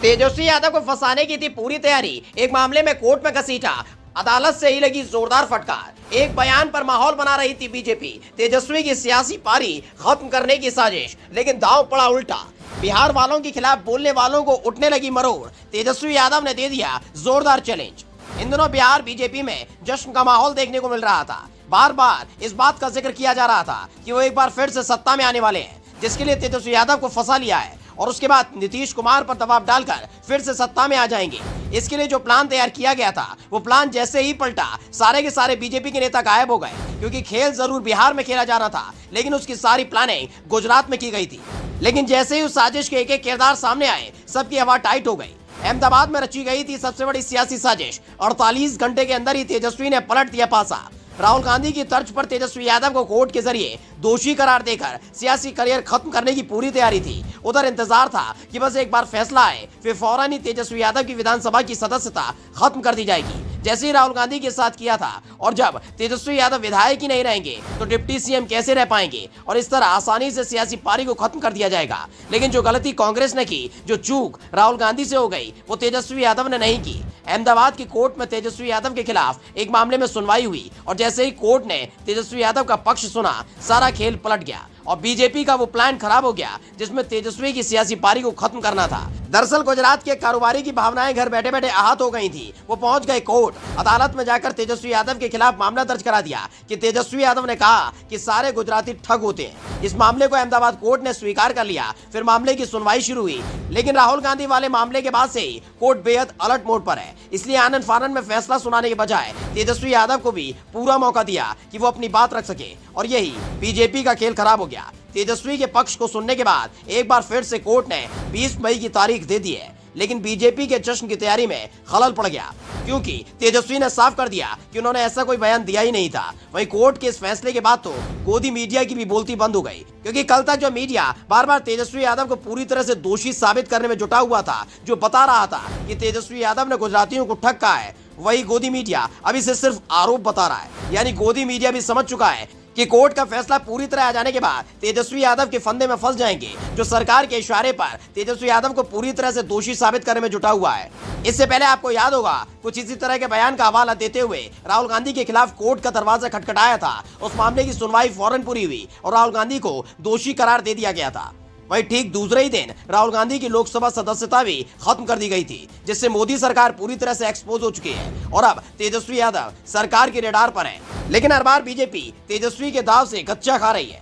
तेजस्वी यादव को फंसाने की थी पूरी तैयारी, एक मामले में कोर्ट में घसीटा, अदालत से ही लगी जोरदार फटकार। एक बयान पर माहौल बना रही थी बीजेपी, तेजस्वी की सियासी पारी खत्म करने की साजिश, लेकिन दांव पड़ा उल्टा। बिहार वालों के खिलाफ बोलने वालों को उठने लगी मरोड़, तेजस्वी यादव ने दे दिया जोरदार चैलेंज। इन दिनों बिहार बीजेपी में जश्न का माहौल देखने को मिल रहा था। बार बार इस बात का जिक्र किया जा रहा था कि वो एक बार फिर से सत्ता में आने वाले हैं, जिसके लिए तेजस्वी यादव को फंसा लिया है और उसके बाद नीतीश कुमार पर दबाव डालकर फिर से सत्ता में आ जाएंगे। इसके लिए जो प्लान तैयार किया गया था, वो प्लान जैसे ही पलटा, सारे के सारे बीजेपी के नेता गायब हो गए, क्योंकि खेल जरूर बिहार में खेला जाना था, लेकिन उसकी सारी प्लानिंग गुजरात में की गई थी। लेकिन जैसे ही उस साजिश के एक एक किरदार सामने आए, सबकी हवा टाइट हो गई। अहमदाबाद में रची गई थी सबसे बड़ी सियासी साजिश, 48 घंटे के अंदर ही तेजस्वी ने पलट दिया पासा। राहुल गांधी की तर्ज पर तेजस्वी यादव को कोर्ट के जरिए दोषी करार देकर सियासी करियर खत्म करने की पूरी तैयारी थी। उधर इंतजार था कि बस एक बार फैसला आए, फिर फौरन ही तेजस्वी यादव की विधानसभा की सदस्यता खत्म कर दी जाएगी, जैसे ही राहुल गांधी के साथ किया था। और जब तेजस्वी यादव विधायक ही नहीं रहेंगे तो डिप्टी सीएम कैसे रह पाएंगे, और इस तरह आसानी से सियासी पारी को खत्म कर दिया जाएगा। लेकिन जो गलती कांग्रेस ने की, जो चूक राहुल गांधी से हो गई, वो तेजस्वी यादव ने नहीं की। अहमदाबाद की कोर्ट में तेजस्वी यादव के खिलाफ एक मामले में सुनवाई हुई और जैसे ही कोर्ट ने तेजस्वी यादव का पक्ष सुना, सारा खेल पलट गया और बीजेपी का वो प्लान खराब हो गया जिसमें तेजस्वी की सियासी पारी को खत्म करना था। दरअसल गुजरात के कारोबारी की भावनाएं घर बैठे बैठे आहत हो गई थी। वो पहुंच गए कोर्ट, अदालत में जाकर तेजस्वी यादव के खिलाफ मामला दर्ज करा दिया कि तेजस्वी यादव ने कहा कि सारे गुजराती ठग होते हैं। इस मामले को अहमदाबाद कोर्ट ने स्वीकार कर लिया। फिर मामले की सुनवाई शुरू हुई, लेकिन राहुल गांधी वाले मामले के बाद से ही कोर्ट बेहद अलर्ट मोड पर है। इसलिए आनन फानन में फैसला सुनाने के बजाय तेजस्वी यादव को भी पूरा मौका दिया कि वो अपनी बात रख सके, और यही बीजेपी का खेल खराब हो गया। तेजस्वी के पक्ष को सुनने के बाद एक बार फिर से कोर्ट ने 20 मई की तारीख दे दी है, लेकिन बीजेपी के जश्न की तैयारी में खलल पड़ गया, क्योंकि तेजस्वी ने साफ कर दिया कि उन्होंने ऐसा कोई बयान दिया ही नहीं था। वहीं कोर्ट के इस फैसले के बाद तो गोदी मीडिया की भी बोलती बंद हो गई, क्योंकि कल तक जो मीडिया बार बार तेजस्वी यादव को पूरी तरह से दोषी साबित करने में जुटा हुआ था, जो बता रहा था कि तेजस्वी यादव ने गुजरातियों को ठग कहा है, वही गोदी मीडिया अब इसे सिर्फ आरोप बता रहा है। यानी गोदी मीडिया भी समझ चुका है कि कोर्ट का फैसला पूरी तरह आ जाने के बाद तेजस्वी यादव के फंदे में फंस जाएंगे, जो सरकार के इशारे पर तेजस्वी यादव को पूरी तरह से दोषी साबित करने में जुटा हुआ है। इससे पहले आपको याद होगा, कुछ इसी तरह के बयान का हवाला देते हुए राहुल गांधी के खिलाफ कोर्ट का दरवाजा खटखटाया था। उस मामले की सुनवाई फौरन पूरी हुई और राहुल गांधी को दोषी करार दे दिया गया था। वहीं ठीक दूसरे ही दिन राहुल गांधी की लोकसभा सदस्यता भी खत्म कर दी गई थी, जिससे मोदी सरकार पूरी तरह से एक्सपोज हो चुकी है और अब तेजस्वी यादव सरकार के रडार पर है। लेकिन हर बार बीजेपी तेजस्वी के दाव से गच्चा खा रही है।